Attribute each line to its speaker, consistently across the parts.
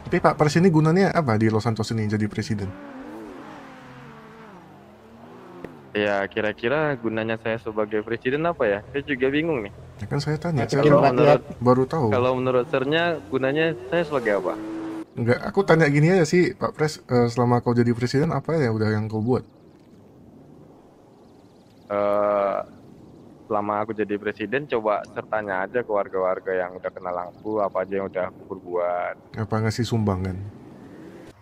Speaker 1: Tapi Pak Pres ini gunanya apa di Los Santos ini jadi presiden?
Speaker 2: Ya, kira-kira gunanya saya sebagai presiden apa ya? Saya juga bingung nih.
Speaker 1: Ya kan saya tanya, saya
Speaker 2: Kalau menurut
Speaker 1: baru tahu.
Speaker 2: kalau menurut sernya gunanya saya sebagai apa?
Speaker 1: Enggak, aku tanya gini aja sih, Pak Pres, selama kau jadi presiden apa ya udah yang kau buat?
Speaker 2: Eh, Selama aku jadi presiden, coba sertanya aja ke warga-warga yang udah kenal aku, apa aja yang udah aku perbuat.
Speaker 1: Apa ngasih sumbangan?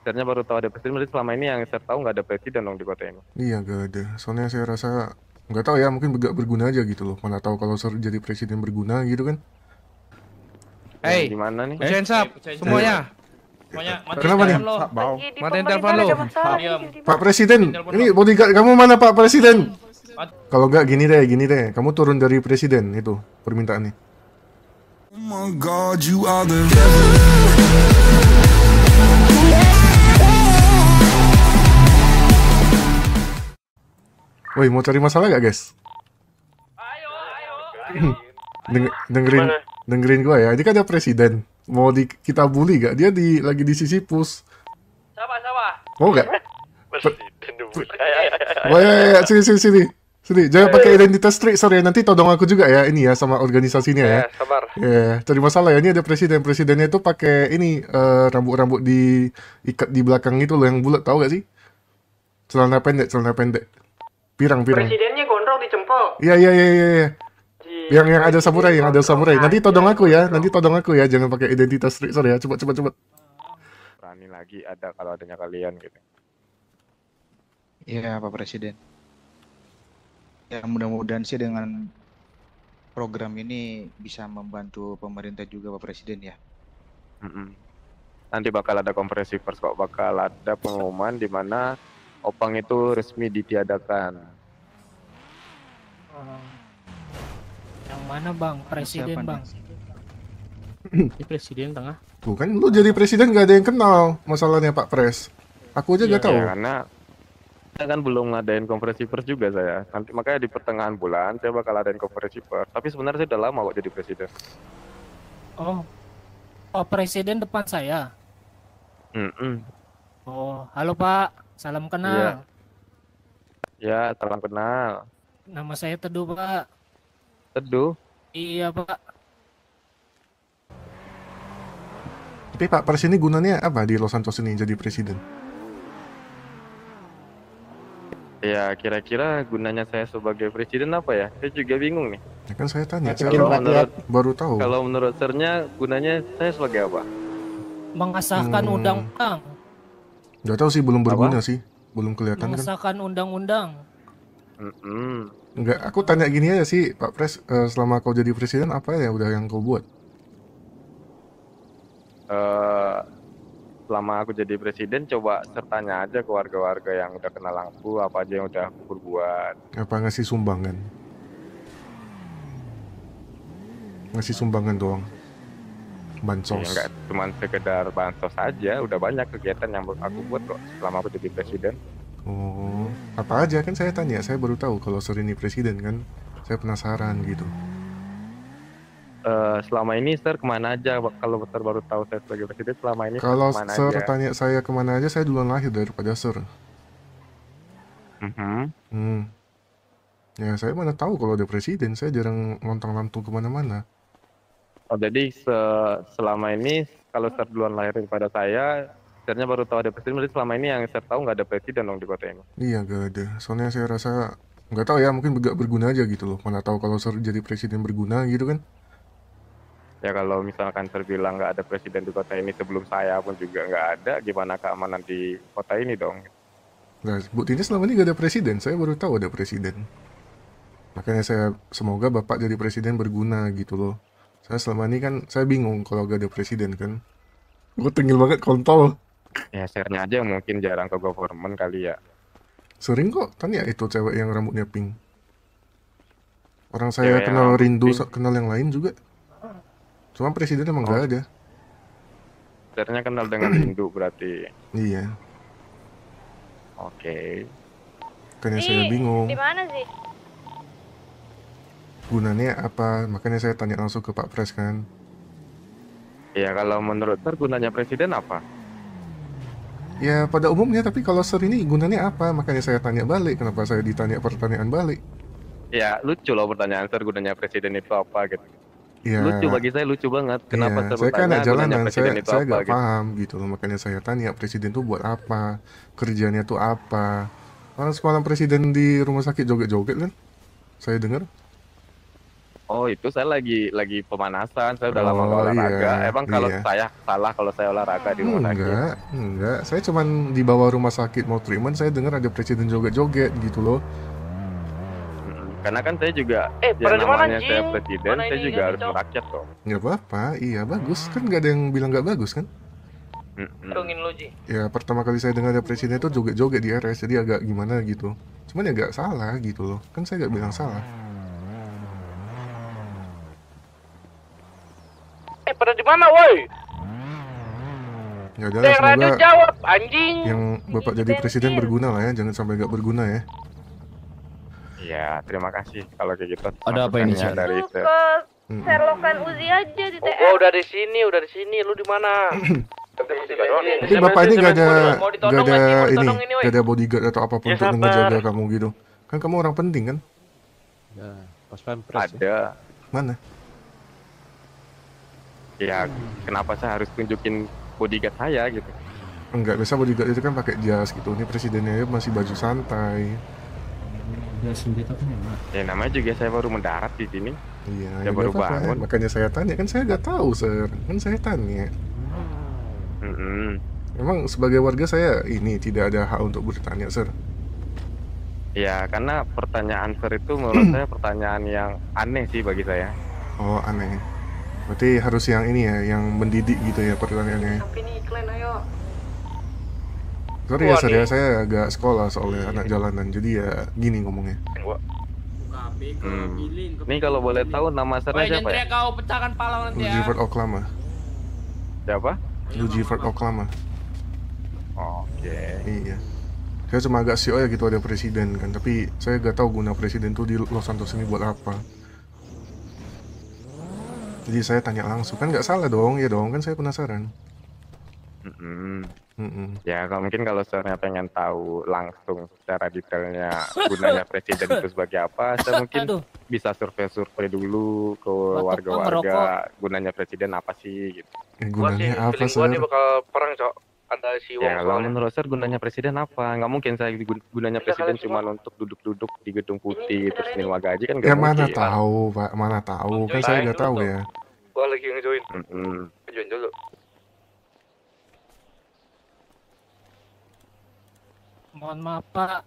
Speaker 2: Sernya baru tahu ada presiden, berarti selama ini yang saya tahu nggak ada presiden dong di kota ini.
Speaker 1: Iya, gak ada. Soalnya saya rasa nggak tahu ya, mungkin gak berguna aja gitu loh. Mana tahu kalau jadi presiden berguna gitu kan?
Speaker 2: Yang
Speaker 3: Hei,
Speaker 2: gimana nih?
Speaker 3: hands up semuanya.
Speaker 4: Semuanya matiin
Speaker 1: Kenapa nih?
Speaker 4: telepon lo.
Speaker 3: Matiin telepon lo.
Speaker 4: Diam.
Speaker 1: Pak Presiden,
Speaker 4: Telepon
Speaker 1: ini
Speaker 4: lo.
Speaker 1: bodyguard kamu mana Pak Presiden?
Speaker 4: Mat-
Speaker 1: Kalau nggak gini deh, kamu turun dari presiden itu permintaannya.
Speaker 5: Oh my God, you are the devil.
Speaker 1: Woi, mau cari masalah gak guys? Dengerin gua ya. Ini kan ada presiden. Mau kita bully gak? Dia lagi di sisi pus.
Speaker 4: Siapa?
Speaker 1: Mau gak?
Speaker 2: Presiden dulu.
Speaker 1: Wah, ya, sini. Jangan pakai identitas trik, sorry. Nanti todong aku juga ya, ini ya sama organisasinya ya.
Speaker 2: Sabar.
Speaker 1: Ya, cari masalah ya. Ini ada presiden. Presidennya itu pakai ini rambut-rambut diikat di belakang itu loh yang bulat, tahu gak sih? Celana pendek. Pirang.
Speaker 4: Presidennya gondrong dicempol.
Speaker 1: Iya. Yang ada samurai. Nanti todong aku ya. Jangan pakai identitas trik, sorry ya. Cepet.
Speaker 2: Berani lagi ada kalau adanya kalian gitu.
Speaker 6: Iya, Pak Presiden. Ya, mudah-mudahan sih dengan program ini bisa membantu pemerintah juga, Pak Presiden ya.
Speaker 2: Nanti bakal ada konferensi pers kok, bakal ada pengumuman di mana Opang itu resmi ditiadakan.
Speaker 7: Yang mana bang? Presiden
Speaker 6: Siapa nih?
Speaker 7: bang?
Speaker 4: Ini presiden tengah.
Speaker 1: Tuh kan lu jadi presiden gak ada yang kenal masalahnya Pak Pres. Aku aja gak tahu.
Speaker 2: Ya, karena saya kan belum ngadain konferensi pers juga saya. Nanti makanya di pertengahan bulan saya bakal adain konferensi pers. Tapi sebenarnya saya udah lama kok jadi presiden.
Speaker 7: Oh presiden depan saya. Oh halo pak, salam kenal.
Speaker 2: Ya, salam kenal.
Speaker 7: Nama saya Teduh pak.
Speaker 2: Teduh.
Speaker 7: Iya pak.
Speaker 1: Tapi Pak Pres ini gunanya apa di Los Santos ini jadi presiden?
Speaker 2: Ya, kira-kira gunanya saya sebagai presiden apa ya? Saya juga bingung nih.
Speaker 1: Ya kan saya tanya, saya baru tahu.
Speaker 2: Kalau menurut sernya gunanya saya sebagai apa?
Speaker 7: Mengesahkan undang-undang.
Speaker 1: Gak tahu sih, belum berguna sih. Belum kelihatan kan.
Speaker 7: Mengesahkan undang-undang.
Speaker 1: Enggak, aku tanya gini aja sih, Pak Pres, selama kau jadi presiden apa ya udah yang kau buat?
Speaker 2: Selama aku jadi presiden, coba sertanya aja ke warga-warga yang udah kenal aku, apa aja yang udah aku perbuat.
Speaker 1: Apa ngasih sumbangan? Ngasih sumbangan doang. Bansos.
Speaker 2: Ya, enggak cuma sekedar bansos aja, udah banyak kegiatan yang aku buat kok selama aku jadi presiden.
Speaker 1: Oh, apa aja kan saya tanya, saya baru tahu kalau Sir ini presiden kan. Saya penasaran gitu.
Speaker 2: Selama ini Sir kemana aja? Kalau Sir baru tahu saya sebagai presiden, selama ini
Speaker 1: Kalau
Speaker 2: kemana
Speaker 1: Sir
Speaker 2: aja?
Speaker 1: tanya saya kemana aja, saya duluan lahir daripada Sir. Ya saya mana tahu kalau ada presiden, saya jarang lontang-lantung kemana-mana.
Speaker 2: Oh, jadi selama ini kalau Sir duluan lahir daripada saya, Sirnya baru tahu ada presiden, berarti selama ini yang Sir tahu nggak ada presiden dong di kota ini.
Speaker 1: Iya gak ada, soalnya saya rasa nggak tahu ya, mungkin gak berguna aja gitu loh. Mana tahu kalau Sir jadi presiden berguna gitu kan.
Speaker 2: Ya kalau misalkan Sir bilang nggak ada presiden di kota ini sebelum saya pun juga nggak ada, gimana keamanan di kota ini dong?
Speaker 1: Nah, buktinya selama ini gak ada presiden, saya baru tahu ada presiden. Makanya saya semoga Bapak jadi presiden berguna gitu loh. Saya selama ini kan, saya bingung kalau gak ada presiden kan. Gue tengil banget kontol.
Speaker 2: Ya Sirnya aja mungkin jarang ke government kali ya.
Speaker 1: Sering kok, tanya itu cewek yang rambutnya pink. Orang saya
Speaker 2: Cewek yang
Speaker 1: kenal
Speaker 2: rambut
Speaker 1: Rindu,
Speaker 2: pink.
Speaker 1: kenal yang lain juga. Cuma presiden emang gak ada.
Speaker 2: Sirnya kenal dengan Hindu berarti.
Speaker 1: Iya,
Speaker 2: Oke.
Speaker 1: makanya saya bingung.
Speaker 8: Di mana sih?
Speaker 1: Gunanya apa? Makanya saya tanya langsung ke Pak Pres kan.
Speaker 2: Ya kalau menurut Sir gunanya presiden apa?
Speaker 1: Ya pada umumnya, tapi kalau ser ini gunanya apa? Makanya saya tanya balik, kenapa saya ditanya pertanyaan balik?
Speaker 2: Ya lucu loh pertanyaan Sir, gunanya presiden itu apa gitu.
Speaker 1: Ya,
Speaker 2: Lucu bagi saya, lucu banget. Kenapa
Speaker 1: iya,
Speaker 2: Sir
Speaker 1: saya kan
Speaker 2: bertanya
Speaker 1: anak
Speaker 2: gunanya
Speaker 1: jalanan,
Speaker 2: presiden
Speaker 1: saya
Speaker 2: itu
Speaker 1: saya
Speaker 2: apa
Speaker 1: nggak
Speaker 2: gitu.
Speaker 1: paham gitu loh, makanya saya tanya presiden tuh buat apa, kerjanya tuh apa. Orang semalam presiden di rumah sakit joget-joget kan, saya dengar.
Speaker 2: Oh itu saya lagi pemanasan, saya udah lama nggak
Speaker 1: Oh
Speaker 2: olahraga.
Speaker 1: iya,
Speaker 2: Emang kalau
Speaker 1: iya.
Speaker 2: saya salah kalau saya olahraga di rumah sakit?
Speaker 1: Enggak, saya cuman di bawah rumah sakit mau treatment, saya dengar ada presiden joget-joget gitu loh.
Speaker 2: Karena kan saya juga,
Speaker 4: pada di mana,
Speaker 2: namanya saya
Speaker 4: anjing?
Speaker 2: presiden,
Speaker 4: Mana
Speaker 2: saya
Speaker 4: ini
Speaker 2: juga
Speaker 4: yang
Speaker 2: harus
Speaker 4: hijau?
Speaker 2: merakyat kok.
Speaker 1: Nggak apa-apa, iya bagus, kan nggak ada yang bilang nggak bagus kan.
Speaker 4: Dongin lu, Ji.
Speaker 1: Ya pertama kali saya dengar ada presiden itu joget-joget di RS, jadi agak gimana gitu. Cuman ya nggak salah gitu loh, kan saya nggak bilang salah.
Speaker 4: Pada di mana, woi?
Speaker 1: Ya udah,
Speaker 4: Yang radio
Speaker 1: semoga
Speaker 4: jawab, anjing.
Speaker 1: yang bapak jadi presiden berguna lah ya, jangan sampai nggak berguna ya.
Speaker 2: Ya terima kasih kalau kayak gitu.
Speaker 8: Ada apa ini,
Speaker 2: masukannya
Speaker 8: Sir?
Speaker 2: dari
Speaker 9: Lu
Speaker 2: Sir.
Speaker 9: ke Sherlockan Uzi aja di TR.
Speaker 4: Gua udah di sini, Lu di mana?
Speaker 1: Tapi bapak ini nggak ada nggak ada bodyguard atau apapun untuk menjaga kamu gitu. Kan kamu orang penting kan?
Speaker 8: Ya, pas pampres.
Speaker 2: Ada.
Speaker 1: Mana?
Speaker 2: Ya kenapa saya harus tunjukin bodyguard saya gitu?
Speaker 1: Enggak, biasa bodyguard itu kan pakai jas gitu. Ini presidennya masih baju santai.
Speaker 2: Ya namanya juga saya baru mendarat di sini.
Speaker 1: Iya,
Speaker 2: Ya, baru
Speaker 1: nggak apa-apa.
Speaker 2: bangun.
Speaker 1: Makanya saya tanya, kan saya nggak tahu, Sir. Kan saya tanya. Memang sebagai warga saya ini tidak ada hak untuk bertanya, Sir.
Speaker 2: Ya karena pertanyaan Sir itu menurut saya pertanyaan yang aneh sih bagi saya.
Speaker 1: Oh, aneh. Berarti harus yang ini ya, yang mendidik gitu ya pertanyaannya.
Speaker 4: Tapi nih iklan, ayo.
Speaker 1: Sorry ya, Sir ya, saya agak sekolah soalnya anak jalanan, jadi ya gini ngomongnya.
Speaker 2: Nih kalau boleh tahu nama Sirnya siapa ya?
Speaker 4: kau pecahkan pala nanti ya.
Speaker 1: Lugiford Oklama.
Speaker 2: Siapa?
Speaker 1: Lugiford Oklama.
Speaker 2: Oke.
Speaker 1: Iya. Saya cuma agak sih ya gitu ada presiden kan, tapi saya gak tahu guna presiden tuh di Los Santos ini buat apa. Jadi saya tanya langsung, kan nggak salah dong, ya dong, kan saya penasaran.
Speaker 2: Ya kalau mungkin kalau Sirnya pengen tahu langsung secara detailnya gunanya presiden itu sebagai apa, saya mungkin bisa survei dulu ke warga-warga gunanya presiden apa sih gitu.
Speaker 1: Gunanya apa, Sir?
Speaker 4: Gua nih bakal perang, Cok. Ada si Wong.
Speaker 2: Ya kalau menurut Sir gunanya presiden apa? Nggak mungkin saya gunanya presiden cuma untuk duduk-duduk di gedung putih terus nerima gaji kan nggak
Speaker 1: Ya
Speaker 2: mungkin.
Speaker 1: mana tahu, Pak, mana tahu, kan saya nggak tahu ya.
Speaker 4: Gua lagi ngejoin. Join dulu.
Speaker 7: Mohon maaf, Pak.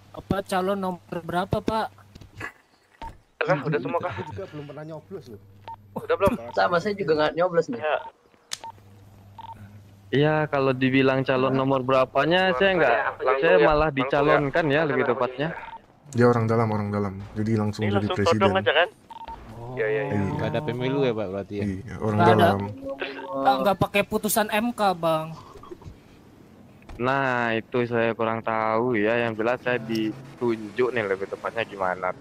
Speaker 7: Apa calon nomor berapa, Pak?
Speaker 4: Udah semua kah?
Speaker 10: Juga belum pernah nyoblos loh.
Speaker 4: Udah belum?
Speaker 11: Sama, saya juga nggak nyoblos nih.
Speaker 2: Iya kalau dibilang calon nomor berapanya saya malah dicalonkan ya lebih tepatnya.
Speaker 1: Dia orang dalam, jadi langsung jadi presiden.
Speaker 4: kan?
Speaker 1: Iya.
Speaker 8: Nggak ada pemilu ya Pak berarti ya?
Speaker 1: Iya, orang
Speaker 7: Nggak ada.
Speaker 1: dalam.
Speaker 7: Nggak pakai putusan MK, Bang.
Speaker 2: Nah itu saya kurang tahu ya, yang jelas saya ditunjuk nih lebih tepatnya gimana.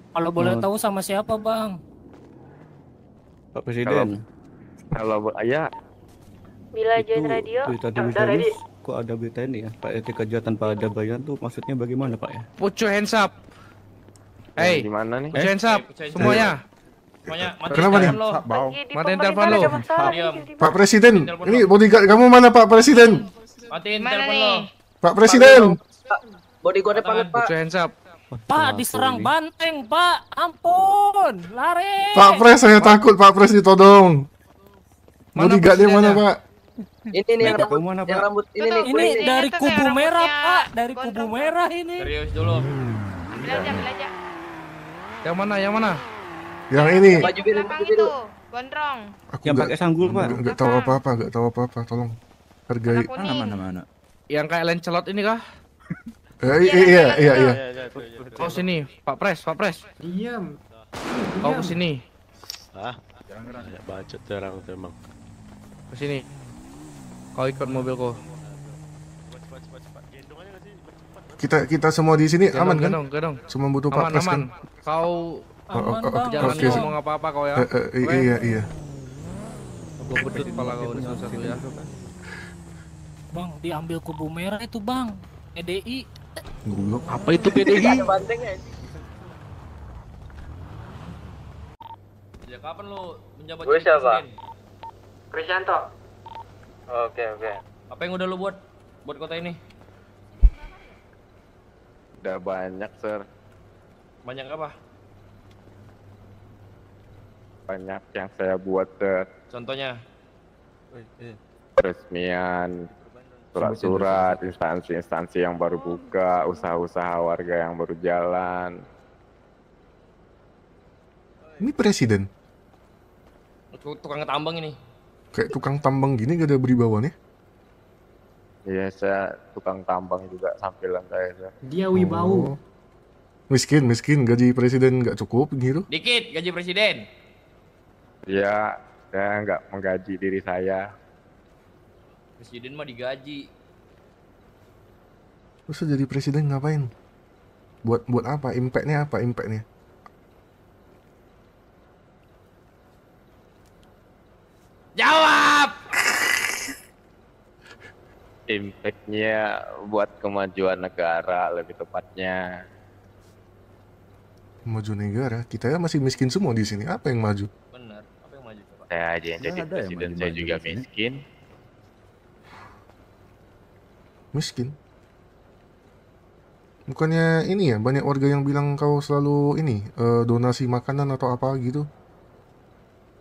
Speaker 7: Kalau boleh tahu sama siapa, Bang?
Speaker 8: Pak Presiden.
Speaker 2: Kalau ya
Speaker 9: Bila join radio.
Speaker 8: Berita di News, kok ada berita ini ya? Pak RT kejahatan pada bayan tuh maksudnya bagaimana Pak ya?
Speaker 3: Put your hands up. Hey,
Speaker 2: gimana nih?
Speaker 3: put your hands up. Semuanya.
Speaker 1: Kenapa nih?
Speaker 3: Matiin telepon lo.
Speaker 1: Pak Presiden, ini bodyguard kamu mana, Pak Presiden?
Speaker 4: Matiin telepon lo.
Speaker 1: Pak Presiden.
Speaker 11: Bodyguardnya pamit, Pak.
Speaker 3: Put your hands up.
Speaker 7: Pak, diserang banteng, Pak. Ampun, lari.
Speaker 1: Pak Pres, saya takut Pak Pres ditodong. Bodyguardnya mana, Pak?
Speaker 11: Ini nih yang rambut ini nih.
Speaker 7: Ini dari kubu merah, Pak. Dari kubu merah ini.
Speaker 4: Serius dulu.
Speaker 9: Belajar.
Speaker 3: Yang mana?
Speaker 1: Yang ini.
Speaker 11: Baju biru.
Speaker 9: Gondrong.
Speaker 1: Aku
Speaker 8: Yang pakai sanggul Pak.
Speaker 1: Nggak tahu apa-apa, tolong hargai.
Speaker 8: Mana?
Speaker 3: Yang kayak Lancelot ini kah?
Speaker 1: Iya.
Speaker 3: Kau sini, Pak Pres.
Speaker 10: Iya.
Speaker 3: Kau ke sini.
Speaker 8: Ya bacot terang tuh emang.
Speaker 3: Ke sini. Kau ikut mobilku.
Speaker 1: Kita semua di sini aman kan?
Speaker 3: Gedong.
Speaker 1: Cuma butuh Pak Pres kan?
Speaker 3: Kau
Speaker 7: Aman, Bang.
Speaker 3: jangan
Speaker 1: Oke.
Speaker 3: ngomong apa-apa kau ya.
Speaker 1: Iya.
Speaker 3: Gua bedut kepala kau nih satu ya.
Speaker 7: Bang, diambil kubu merah itu bang. EDI.
Speaker 1: Goblok.
Speaker 3: Apa itu PDI?
Speaker 11: Ada bantengnya.
Speaker 4: Sejak kapan lu menjabat
Speaker 11: Gue
Speaker 4: jadi
Speaker 11: siapa?
Speaker 4: presiden?
Speaker 11: Krisyanto. Oke.
Speaker 4: Apa yang udah lu buat kota ini?
Speaker 2: Udah banyak, Sir.
Speaker 4: Banyak apa?
Speaker 2: Banyak yang saya buat, Sir.
Speaker 4: Contohnya?
Speaker 2: Peresmian, surat-surat, instansi-instansi yang baru buka, usaha-usaha warga yang baru jalan.
Speaker 1: Ini presiden.
Speaker 4: Tukang tambang ini.
Speaker 1: Kayak tukang tambang gini gak ada beribawaannya?
Speaker 2: Iya, saya tukang tambang juga sampilan saya, Sir.
Speaker 10: Dia wibau.
Speaker 1: Miskin, gaji presiden nggak cukup gitu.
Speaker 4: Dikit gaji presiden.
Speaker 2: Iya, saya nggak menggaji diri saya.
Speaker 4: Presiden mah digaji.
Speaker 1: Terus jadi presiden ngapain? Buat apa? Impact-nya apa?
Speaker 4: Jawab!
Speaker 2: Impact-nya buat kemajuan negara lebih tepatnya.
Speaker 1: Maju negara, kita ya masih miskin semua di sini. Apa yang maju?
Speaker 4: Bener, apa yang maju coba?
Speaker 2: Saya aja yang jadi presiden, saya juga miskin.
Speaker 1: Miskin. Bukannya ini ya, banyak warga yang bilang kau selalu ini, donasi makanan atau apa gitu.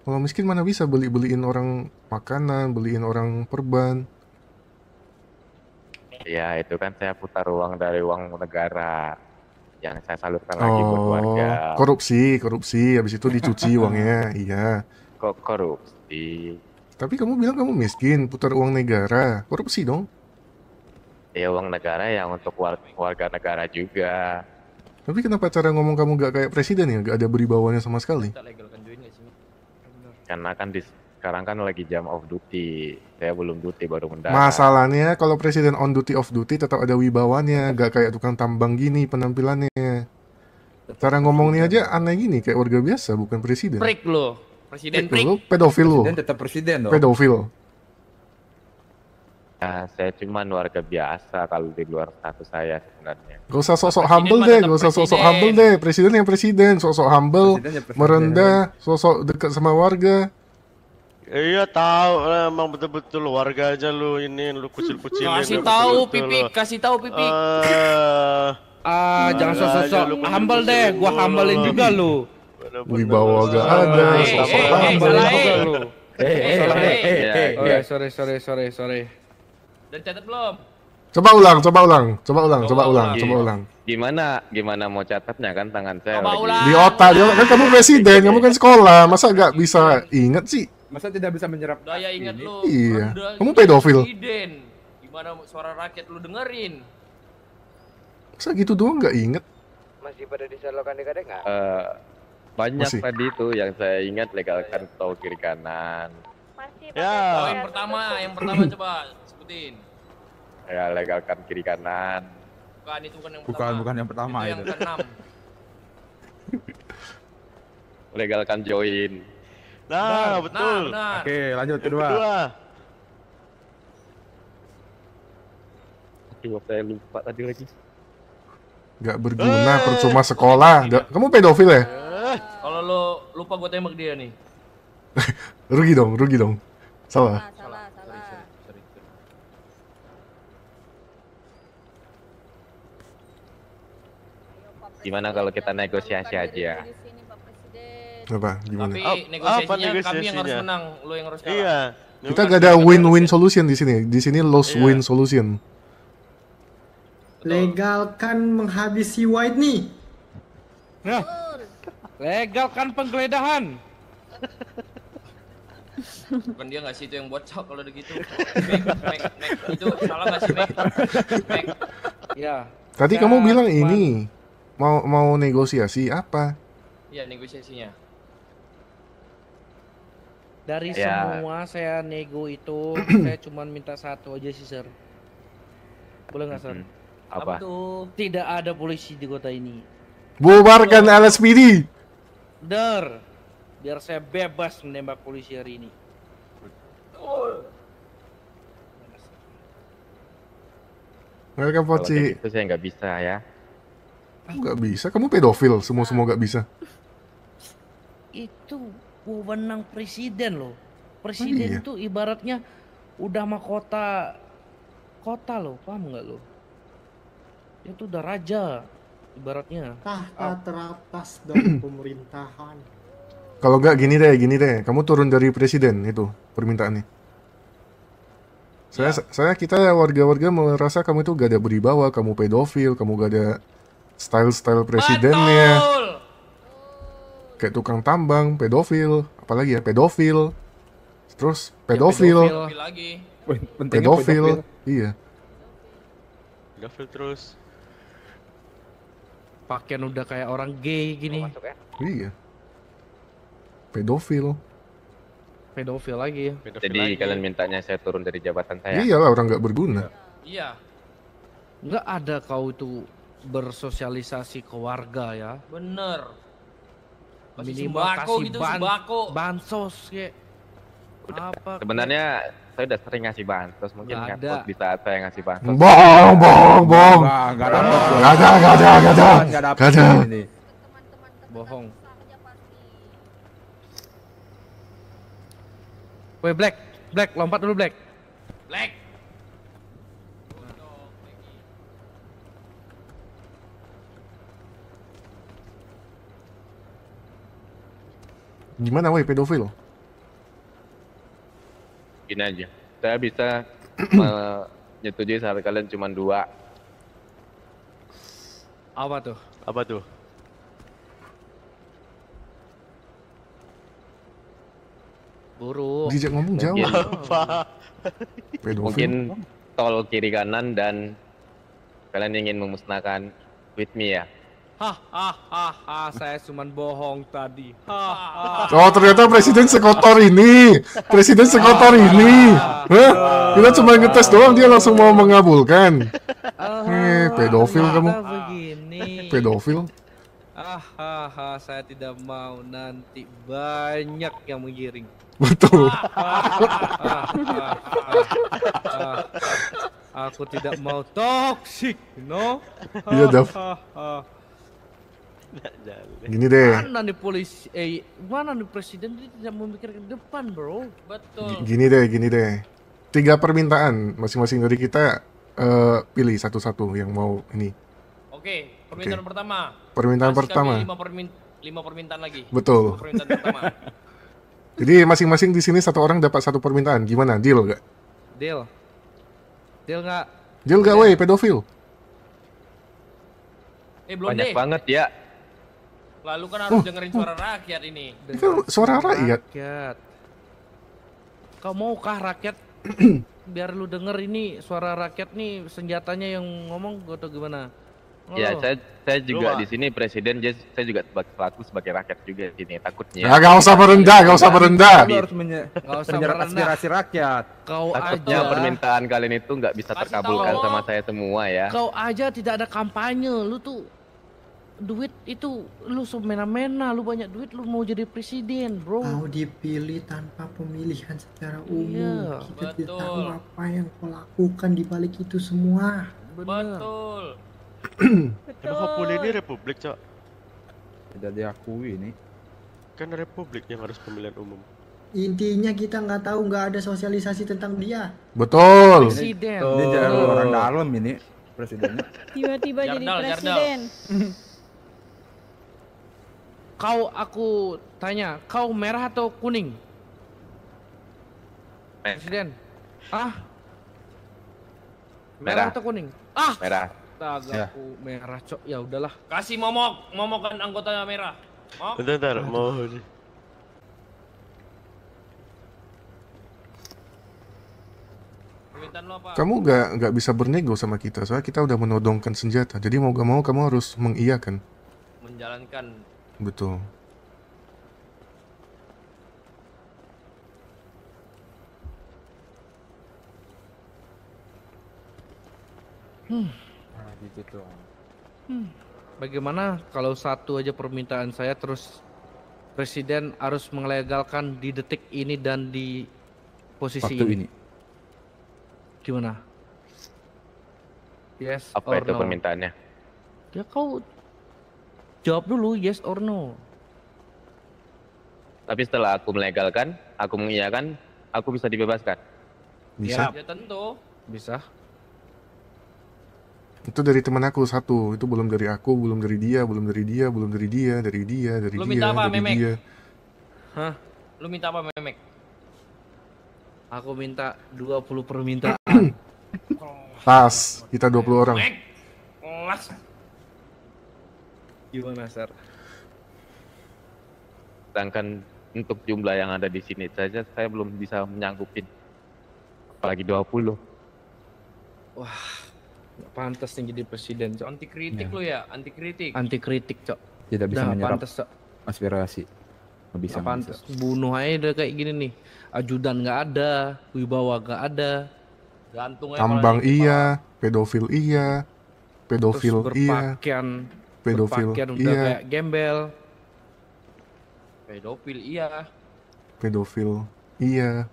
Speaker 1: Kalau miskin mana bisa beliin orang makanan, beliin orang perban.
Speaker 2: Ya, itu kan saya putar uang dari uang negara yang saya salurkan lagi buat warga.
Speaker 1: Korupsi, habis itu dicuci uangnya, iya.
Speaker 2: Kok korupsi?
Speaker 1: Tapi kamu bilang kamu miskin, putar uang negara, korupsi dong.
Speaker 2: Ya uang negara yang untuk warga negara juga.
Speaker 1: Tapi kenapa cara ngomong kamu gak kayak presiden ya, gak ada beribawanya sama sekali?
Speaker 2: Karena kan sekarang kan lagi jam off duty, saya belum duty baru mendarat.
Speaker 1: Masalahnya kalau presiden on duty off duty tetap ada wibawanya, gak kayak tukang tambang gini penampilannya. Cara ngomongnya aja aneh gini, kayak warga biasa, bukan presiden.
Speaker 4: Prik lo, presiden prik.
Speaker 1: Lo pedofil lo.
Speaker 12: Presiden tetap presiden dong.
Speaker 1: Pedofil.
Speaker 2: Ya, saya cuman warga biasa kalau di luar status saya sebenarnya.
Speaker 1: Gak usah sosok humble deh, gak usah sosok humble deh. Presiden yang presiden, sosok humble, merendah, sosok dekat sama warga.
Speaker 13: Iya tahu, emang betul-betul warga aja lu ini, lu kucil-kucilin.
Speaker 4: Kasih tahu Pipi, kasih tahu Pipi.
Speaker 3: Jangan sosok humble deh, gua humblein juga lu.
Speaker 1: Wibawa gak ada, sosok humble juga lu.
Speaker 3: Sorry.
Speaker 4: Dan catat belum?
Speaker 1: Coba ulang.
Speaker 2: Gimana mau catatnya kan tangan saya
Speaker 1: di otak, kan kamu presiden, kamu kan sekolah, masa gak bisa ingat sih?
Speaker 12: Masa tidak bisa menyerap?
Speaker 4: Daya ingat lu.
Speaker 1: Iya. Kamu pedofil.
Speaker 4: Presiden. Gimana suara rakyat lu dengerin?
Speaker 1: Masa gitu doang nggak inget?
Speaker 14: Masih pada diselokan dek-dek nggak?
Speaker 2: Banyak
Speaker 1: Masih.
Speaker 2: tadi itu yang saya ingat, legalkan tol kiri kanan.
Speaker 4: Oh, yang pertama coba sebutin.
Speaker 2: Ya, legalkan kiri kanan.
Speaker 4: Bukan itu kan yang pertama.
Speaker 12: Bukan yang pertama
Speaker 4: itu. Yang keenam.
Speaker 2: Legalkan join.
Speaker 13: Nah, betul.
Speaker 4: Nah.
Speaker 12: Oke, lanjut kedua.
Speaker 2: Aduh, saya lupa tadi lagi.
Speaker 1: Gak berguna, percuma sekolah. Kamu pedofil ya?
Speaker 4: Kalau lo lupa gue tembak dia nih.
Speaker 1: Rugi dong. Salah.
Speaker 4: Sorry.
Speaker 2: Gimana kalau kita negosiasi aja?
Speaker 1: Apa? Gimana?
Speaker 4: Tapi negosiasinya kami yang harus menang, lo yang harus kalah.
Speaker 13: Iya.
Speaker 1: Kita gak ada win-win solution di sini. Di sini lost win solution.
Speaker 10: Legalkan menghabisi White nih.
Speaker 3: Nah, legalkan penggeledahan.
Speaker 4: Bukan dia nggak sih itu yang bocok kalau udah gitu. Mac, itu salah nggak sih Mac?
Speaker 3: Ya.
Speaker 1: Tadi kamu bilang ini mau negosiasi apa?
Speaker 4: Iya negosiasinya.
Speaker 3: Dari
Speaker 2: Ya.
Speaker 3: semua saya nego itu, saya cuma minta satu aja sih, Sir. Boleh nggak, Sir?
Speaker 2: Apa?
Speaker 3: tuh? Tidak ada polisi di kota ini.
Speaker 1: Bubarkan LSPD.
Speaker 3: Biar saya bebas menembak polisi hari ini.
Speaker 1: Welcome
Speaker 2: Kalau
Speaker 1: Poci.
Speaker 2: kayak gitu saya nggak bisa ya.
Speaker 1: Nggak bisa, kamu pedofil, semua nggak bisa.
Speaker 3: Itu wewenang presiden loh. Presiden
Speaker 1: Iya.
Speaker 3: itu ibaratnya udah mahkota kota loh, paham nggak lo? Itu udah raja ibaratnya.
Speaker 10: Tahta teratas dari pemerintahan.
Speaker 1: Kalau nggak gini deh, kamu turun dari presiden itu permintaannya. Kita warga-warga merasa kamu itu gak ada beribawa, kamu pedofil, kamu gak ada style presidennya.
Speaker 4: Betul.
Speaker 1: Kayak tukang tambang, pedofil, apalagi ya pedofil. Terus pedofil.
Speaker 4: Pedofil lagi.
Speaker 1: Pedofil. Iya.
Speaker 13: Pedofil terus.
Speaker 3: Pakaian udah kayak orang gay gini.
Speaker 1: Iya. Pedofil.
Speaker 3: Pedofil lagi.
Speaker 2: Jadi kalian mintanya saya turun dari jabatan saya?
Speaker 1: Iyalah, orang nggak berguna.
Speaker 4: Iya.
Speaker 3: Nggak ada kau itu bersosialisasi ke warga ya.
Speaker 4: Bener. Kasih
Speaker 3: Minimal
Speaker 4: sembako
Speaker 3: kasih
Speaker 4: gitu, sembako.
Speaker 3: bansos kayak apa.
Speaker 2: Sebenarnya saya udah sering ngasih bansos, mungkin
Speaker 3: Nggak
Speaker 2: ngapot
Speaker 3: ada.
Speaker 2: di saat saya ngasih bansos.
Speaker 1: Bohong.
Speaker 12: Nggak dapet.
Speaker 1: Nggak ada.
Speaker 12: Nggak dapet
Speaker 1: Nggak ada.
Speaker 12: ini.
Speaker 3: Bohong. Woi Black, lompat dulu Black.
Speaker 4: Black.
Speaker 1: Gimana woi pedofil?
Speaker 2: Gini aja, saya bisa menyetujui saran kalian cuma 2.
Speaker 3: Apa tuh?
Speaker 13: Apa tuh?
Speaker 3: Buruk.
Speaker 1: Dijak ngomong jauh. Pedofil.
Speaker 2: Mungkin tol kiri kanan dan kalian ingin memusnahkan with me ya?
Speaker 3: Saya cuman bohong tadi.
Speaker 1: Oh ternyata presiden sekotor ini. Presiden sekotor ini. Hah? Kita cuma ngetes doang dia langsung mau mengabulkan. Pedofil kamu. Pedofil.
Speaker 3: Saya tidak mau nanti banyak yang menggiring.
Speaker 1: Betul.
Speaker 3: Aku tidak mau toxic, no?
Speaker 1: Iya, Dav. Gini deh.
Speaker 3: Mana nih presiden dia tidak memikirkan depan, bro?
Speaker 4: Betul.
Speaker 1: Gini deh. 3 permintaan masing-masing dari kita pilih satu-satu yang mau ini.
Speaker 4: Oke, permintaan pertama.
Speaker 1: Permintaan
Speaker 4: Kasih
Speaker 1: pertama.
Speaker 4: kami 5 permintaan lagi.
Speaker 1: Betul.
Speaker 4: Permintaan pertama.
Speaker 1: Jadi masing-masing di sini 1 orang dapat 1 permintaan. Gimana? Deal gak?
Speaker 3: Deal nggak?
Speaker 1: Deal gak, woi pedofil?
Speaker 4: Belum
Speaker 2: Banyak
Speaker 4: deh.
Speaker 2: banget ya.
Speaker 4: Lalu kan harus dengerin suara rakyat ini.
Speaker 1: Kan suara rakyat.
Speaker 3: Kau maukah rakyat biar lu denger ini suara rakyat nih senjatanya yang ngomong atau gimana?
Speaker 2: Ya, saya juga di sini presiden, saya juga selaku sebagai rakyat juga di sini takutnya.
Speaker 1: Ya, gak usah merendah.
Speaker 12: Lu harus menyerap aspirasi rakyat.
Speaker 2: Takutnya permintaan kalian itu nggak bisa terkabulkan sama saya semua ya.
Speaker 3: Kau aja tidak ada kampanye, lu tuh duit itu lu semena-mena, lu banyak duit lu mau jadi presiden, bro.
Speaker 10: Kau dipilih tanpa pemilihan secara umum.
Speaker 3: Iya,
Speaker 10: Kita tidak tahu apa yang kau lakukan di balik itu semua.
Speaker 4: Betul.
Speaker 13: Emang Papua ini republik, Cok?
Speaker 12: Tidak diakui ini.
Speaker 13: Kan republik yang harus pemilihan umum.
Speaker 10: Intinya kita nggak tahu, nggak ada sosialisasi tentang dia.
Speaker 1: Betul.
Speaker 3: Presiden.
Speaker 12: Ini jangan orang dalam ini presidennya.
Speaker 9: Tiba-tiba jadi presiden.
Speaker 3: Aku tanya, kau merah atau kuning? Presiden. Merah atau kuning?
Speaker 2: Merah.
Speaker 3: Aku merah, cok. Ya udahlah.
Speaker 4: Kasih momok kan anggotanya merah.
Speaker 13: Bentar, mau
Speaker 1: Kamu nggak bisa bernego sama kita, soalnya kita udah menodongkan senjata. Jadi mau gak mau kamu harus mengiyakan.
Speaker 4: Menjalankan.
Speaker 1: Betul.
Speaker 12: Gitu tuh.
Speaker 3: Bagaimana kalau satu aja permintaan saya terus presiden harus melegalkan di detik ini dan di posisi
Speaker 12: Waktu ini.
Speaker 3: Gimana? Yes
Speaker 2: Apa
Speaker 3: or
Speaker 2: itu
Speaker 3: no?
Speaker 2: permintaannya?
Speaker 3: Ya kau jawab dulu yes or no.
Speaker 2: Tapi setelah aku melegalkan, aku mengiyakan, aku bisa dibebaskan.
Speaker 1: Bisa.
Speaker 4: Ya tentu.
Speaker 3: Bisa.
Speaker 1: Itu dari teman aku satu. Itu belum dari aku, belum dari dia, belum dari dia, belum dari dia, dari dia, dari
Speaker 4: Lu
Speaker 1: dia,
Speaker 4: minta apa,
Speaker 1: dari
Speaker 4: Memek?
Speaker 1: dia.
Speaker 3: Hah?
Speaker 4: Lu minta apa, Memek?
Speaker 3: Aku minta 20 permintaan.
Speaker 1: Tas, kita 20 orang.
Speaker 4: Mek. Kelas.
Speaker 3: Gimana, Sir?
Speaker 2: Sedangkan untuk jumlah yang ada di sini saja saya belum bisa menyanggupin. Apalagi 20.
Speaker 3: Wah, nggak pantas nih jadi presiden, Cok.
Speaker 4: Anti kritik lu ya, anti kritik.
Speaker 3: Anti kritik, Cok.
Speaker 12: Tidak bisa
Speaker 3: Nggak
Speaker 12: menyerap
Speaker 3: pantas, Cok.
Speaker 12: aspirasi. Nggak bisa.
Speaker 3: Nggak pantas. Bunuh aja udah kayak gini nih. Ajudan nggak ada, wibawa nggak ada.
Speaker 4: Gantung aja
Speaker 1: Tambang
Speaker 4: kepala.
Speaker 1: iya, pedofil iya, pedofil
Speaker 3: Terus
Speaker 1: iya, pedofil
Speaker 3: berpakaian udah
Speaker 1: iya,
Speaker 3: kayak gembel.
Speaker 4: Pedofil iya.
Speaker 1: pedofil iya.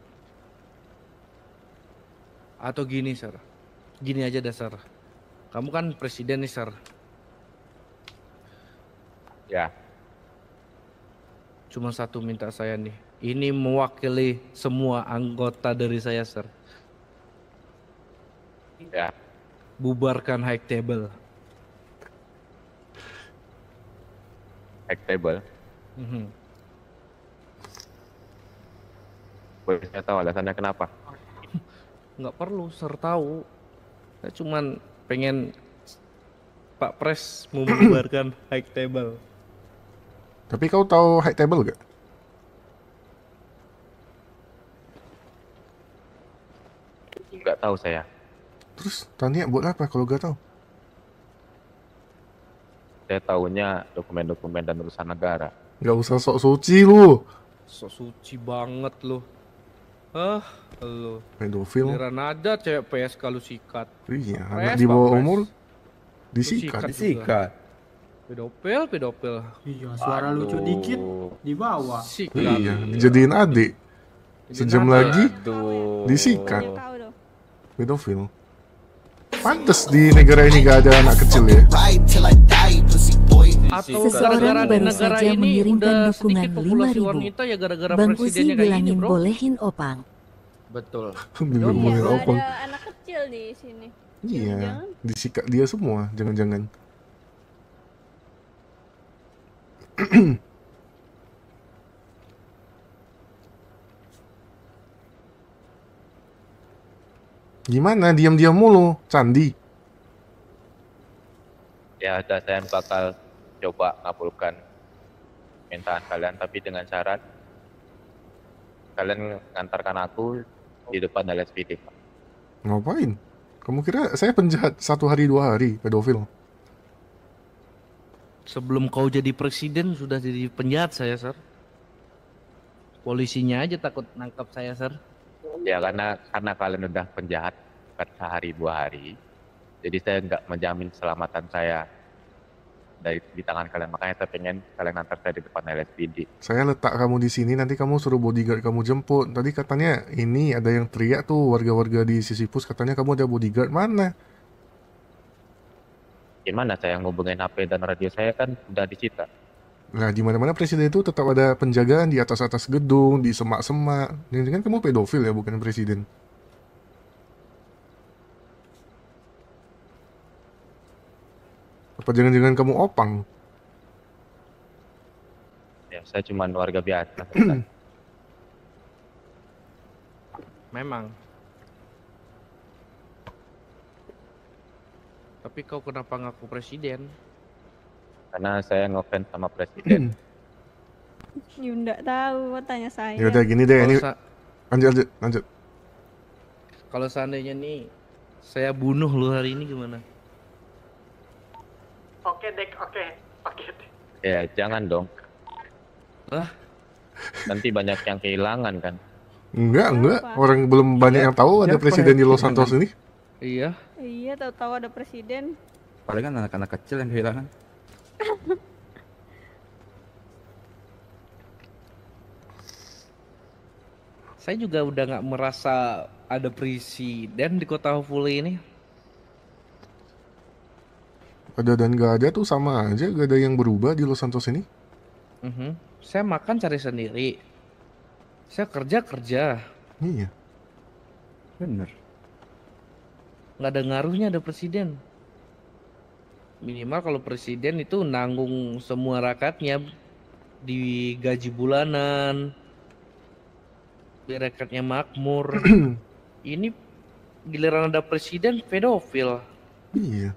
Speaker 3: Atau gini, Sir. Gini aja dasar. Kamu kan presiden nih, Sir.
Speaker 2: Ya.
Speaker 3: Cuma satu minta saya nih. Ini mewakili semua anggota dari saya, Sir.
Speaker 2: Ya.
Speaker 3: Bubarkan high table.
Speaker 2: Hack table. Boleh saya tahu alasannya kenapa?
Speaker 3: Nggak perlu, Sir tahu. Saya cuman pengen Pak Pres membubarkan high table.
Speaker 1: Tapi kau tahu high table gak?
Speaker 2: Nggak tahu saya.
Speaker 1: Terus tanya buat apa kalau gak tahu?
Speaker 2: Saya tahunya dokumen-dokumen dan urusan negara.
Speaker 1: Gak usah sok suci lu.
Speaker 3: Sok suci banget lu. Lu.
Speaker 1: Pedofil.
Speaker 3: Giliran ada cewek PSK lu sikat.
Speaker 1: Iya,
Speaker 3: Pres,
Speaker 1: anak di
Speaker 3: Pak
Speaker 1: bawah
Speaker 3: Pres.
Speaker 1: umur
Speaker 3: Lu
Speaker 1: disikat.
Speaker 3: juga. Pedofil.
Speaker 10: Iya, suara lucu dikit dibawa.
Speaker 3: Sikat.
Speaker 1: Iya, dijadiin adik. Sejam lagi disikat. Pedofil. Pantes di negara ini gak ada anak kecil ya.
Speaker 3: Atau
Speaker 15: Seseorang
Speaker 3: gara-gara di
Speaker 15: baru
Speaker 3: negara
Speaker 15: saja
Speaker 3: ini
Speaker 15: mengirimkan
Speaker 3: udah
Speaker 15: dukungan
Speaker 3: sedikit populasi
Speaker 15: 5.000.
Speaker 3: wanita ya gara-gara
Speaker 15: Bang Uzi
Speaker 3: presidennya kayak gini,
Speaker 15: bilangin
Speaker 3: bro.
Speaker 15: bolehin opang.
Speaker 3: Betul.
Speaker 1: Bilangin
Speaker 9: Nggak
Speaker 1: opang.
Speaker 9: ada anak kecil di sini.
Speaker 1: Iya, disikat dia semua, jangan-jangan. Gimana diam-diam mulu, Candi?
Speaker 2: Ya, saya bakal coba ngabulkan permintaan kalian, tapi dengan syarat kalian ngantarkan aku di depan LSPD.
Speaker 1: Ngapain? Kamu kira saya penjahat 1 hari 2 hari, pedofil?
Speaker 3: Sebelum kau jadi presiden sudah jadi penjahat saya, Sir. Polisinya aja takut nangkap saya, Sir.
Speaker 2: Ya karena kalian udah penjahat bukan sehari 2 hari, jadi saya nggak menjamin keselamatan saya di tangan kalian. Makanya saya pengen kalian antar saya di depan LSPD.
Speaker 1: Saya letak kamu di sini, nanti kamu suruh bodyguard kamu jemput. Tadi katanya ini ada yang teriak tuh warga-warga di Sisyphus, katanya kamu ada bodyguard. Mana?
Speaker 2: Gimana saya ngubungin HP dan radio saya kan udah disita.
Speaker 1: Nah, di mana-mana presiden itu tetap ada penjagaan di atas-atas gedung, di semak-semak. Jangan-jangan kamu pedofil ya, bukan presiden. Apa jangan-jangan kamu opang?
Speaker 2: Ya saya cuma warga biasa.
Speaker 3: Memang. Tapi kau kenapa ngaku presiden?
Speaker 2: Karena saya ngefans sama presiden.
Speaker 9: Ya nggak tahu, mau tanya saya.
Speaker 1: Ya udah gini deh, ini lanjut.
Speaker 3: Kalau seandainya nih saya bunuh lu hari ini gimana?
Speaker 11: Oke, Dek, oke.
Speaker 2: Ya jangan dong.
Speaker 3: Lah?
Speaker 2: Nanti banyak yang kehilangan kan.
Speaker 1: Enggak. Orang belum banyak yang tahu ada presiden di Los Santos ini.
Speaker 3: Iya.
Speaker 9: Iya, tahu-tahu ada presiden.
Speaker 12: Palingan anak-anak kecil yang kehilangan.
Speaker 3: Saya juga udah nggak merasa ada presiden di kota Hopefully ini.
Speaker 1: ada dan gak ada tuh sama aja, gak ada yang berubah di Los Santos ini.
Speaker 3: Saya makan cari sendiri. Saya kerja.
Speaker 1: Iya.
Speaker 12: Bener.
Speaker 3: Nggak ada ngaruhnya ada presiden. Minimal kalau presiden itu nanggung semua rakyatnya, di gaji bulanan, biar rakyatnya makmur. Ini giliran ada presiden pedofil.
Speaker 1: Iya.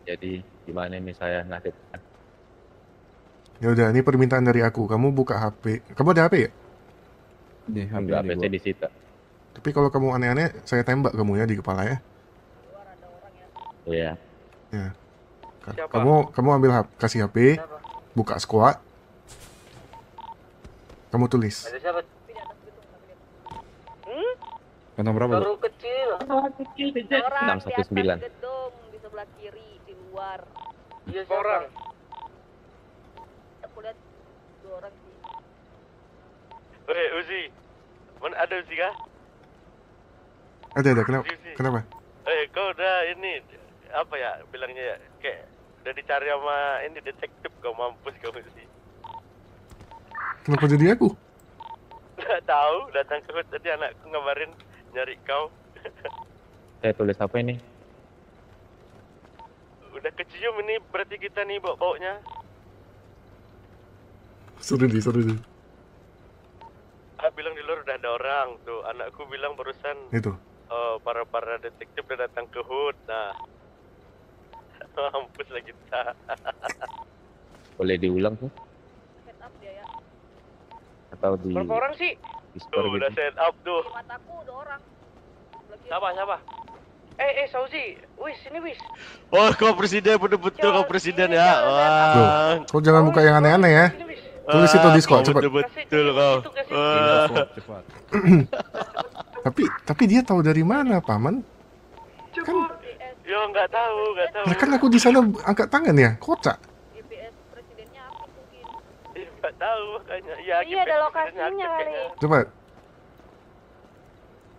Speaker 2: Jadi gimana nih saya nasib?
Speaker 1: Ya udah, ini permintaan dari aku. Kamu buka HP. Kamu ada HP ya?
Speaker 12: Nih,
Speaker 2: Enggak, PC disita.
Speaker 1: Tapi kalau kamu aneh-aneh, saya tembak kamu ya di kepala ya.
Speaker 2: Iya.
Speaker 1: Ya. Kamu ambil kasih HP, buka squad. Kamu tulis.
Speaker 11: Ada siapa?
Speaker 12: Kantong berapa?
Speaker 11: Baru kecil.
Speaker 2: Orang 619.
Speaker 11: Gedung di sebelah kiri di luar. Iya,
Speaker 3: Orang.
Speaker 11: Aku lihat 2 orang sih.
Speaker 13: Weh, Uzi. Mana ada Uzi kah?
Speaker 1: Ada. Kenapa?
Speaker 13: Kau udah ini apa ya bilangnya ya? Kayak udah dicari sama ini detektif, kau mampus kau Uzi.
Speaker 1: Kenapa jadi aku?
Speaker 13: Nggak tahu, datang ke hotel tadi anakku ngabarin nyari kau.
Speaker 2: Saya tulis apa ini?
Speaker 13: Udah kecium ini berarti kita nih bau-baunya.
Speaker 1: Seru deh.
Speaker 13: Bilang di luar udah ada orang tuh. Anakku bilang barusan
Speaker 1: Itu.
Speaker 13: para detektif udah datang ke hood. Nah, mampus lah kita.
Speaker 2: Boleh diulang tuh?
Speaker 11: Set up dia ya.
Speaker 2: Atau di
Speaker 3: Berapa orang sih?
Speaker 13: Tuh udah set up tuh.
Speaker 11: Di mataku 2 orang.
Speaker 3: Siapa? Sauzi, wis ini wis.
Speaker 13: Oh, kau presiden betul-betul kau presiden ya. Wah.
Speaker 1: Tuh, kau jangan buka yang aneh-aneh ya. Tulis itu di squad, cepat.
Speaker 13: Betul kau.
Speaker 12: Cepat.
Speaker 1: Tapi dia tahu dari mana, Paman? Kan,
Speaker 13: Yo nggak tahu.
Speaker 1: kan aku di sana angkat tangan ya, kocak.
Speaker 11: GPS presidennya aktif mungkin.
Speaker 13: Nggak tahu makanya. Ya,
Speaker 11: Iya, ada lokasinya kali.
Speaker 1: Cepat.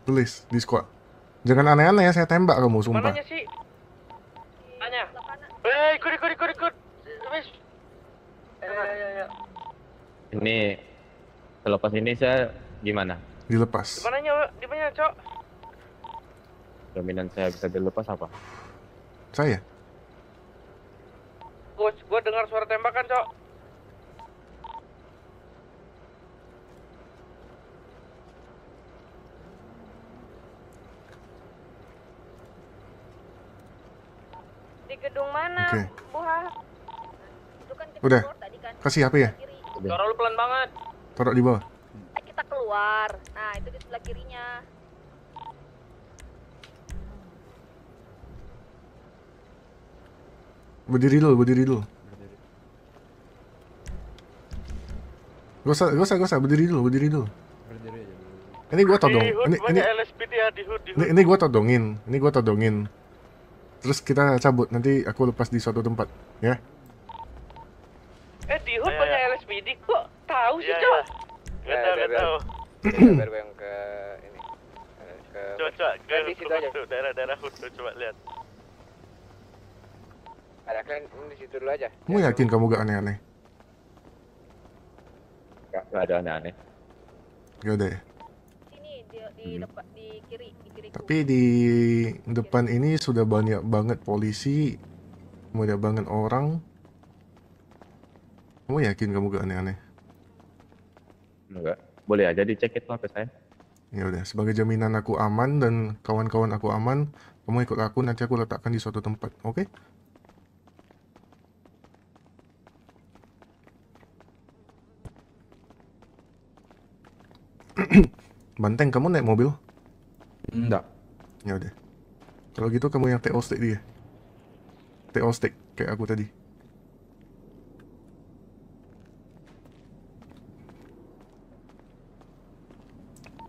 Speaker 1: Tulis di squad. Jangan aneh-aneh ya, saya tembak kamu, sumpah.
Speaker 3: Mananya sih? Tanya.
Speaker 13: Ikut. Wes. Ya.
Speaker 2: ini selepas ini saya gimana?
Speaker 1: Dilepas.
Speaker 3: Di mana, Cok?
Speaker 2: Jaminan saya bisa dilepas apa?
Speaker 1: Saya?
Speaker 3: Gua dengar suara tembakan, Cok.
Speaker 11: Di gedung mana,
Speaker 1: Oke.
Speaker 11: Buha? Itu kan kita
Speaker 1: Udah.
Speaker 11: keluar tadi kan.
Speaker 1: Kasih HP ya?
Speaker 3: Suara lu pelan banget.
Speaker 1: Taruh di bawah.
Speaker 11: Kita keluar. Nah, itu di sebelah kirinya.
Speaker 1: Berdiri dulu. Gak usah, berdiri dulu. Ini gua todong. Ini
Speaker 13: LSPD ya di hood.
Speaker 1: Ini gua todongin. Terus kita cabut, nanti aku lepas di suatu tempat, ya.
Speaker 3: Di hood banyak LSPD kok tahu sih, Cok.
Speaker 13: Nggak tahu.
Speaker 14: Baru yang ke ini.
Speaker 13: Coba
Speaker 14: di situ aja.
Speaker 13: daerah hood tuh, coba lihat.
Speaker 14: Ada kalian di situ dulu aja.
Speaker 1: Kamu yakin kamu gak aneh-aneh?
Speaker 2: Gak ada aneh-aneh.
Speaker 1: Ya udah ya.
Speaker 11: Sini di depan di kiri.
Speaker 1: Tapi di depan ini sudah banyak banget polisi, banyak banget orang. Kamu yakin kamu gak aneh-aneh?
Speaker 2: Enggak. Boleh aja dicek itu HP saya.
Speaker 1: Ya udah, sebagai jaminan aku aman dan kawan-kawan aku aman, kamu ikut aku, nanti aku letakkan di suatu tempat, oke? Banteng, kamu naik mobil?
Speaker 12: Enggak.
Speaker 1: Ya udah. Kalau gitu kamu yang TO stick dia. TO stick kayak aku tadi.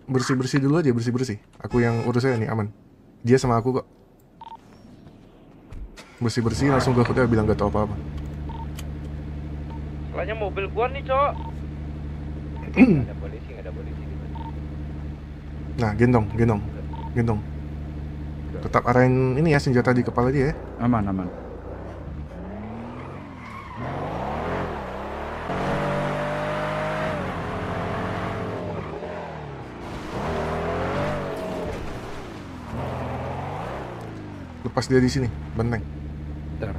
Speaker 1: Bersih-bersih dulu aja, bersih-bersih. Aku yang urusnya nih, aman. Dia sama aku kok. Bersih-bersih langsung ke hotel bilang gak tau apa-apa.
Speaker 3: Soalnya mobil gua nih, Cok.
Speaker 14: Ada polisi, nggak ada polisi di mana?
Speaker 1: Nah, gendong. Tetap arahin ini ya senjata di kepala dia ya.
Speaker 12: Aman.
Speaker 1: Lepas dia di sini, benteng.
Speaker 12: Bentar.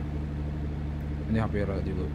Speaker 12: Ini HP Ra juga.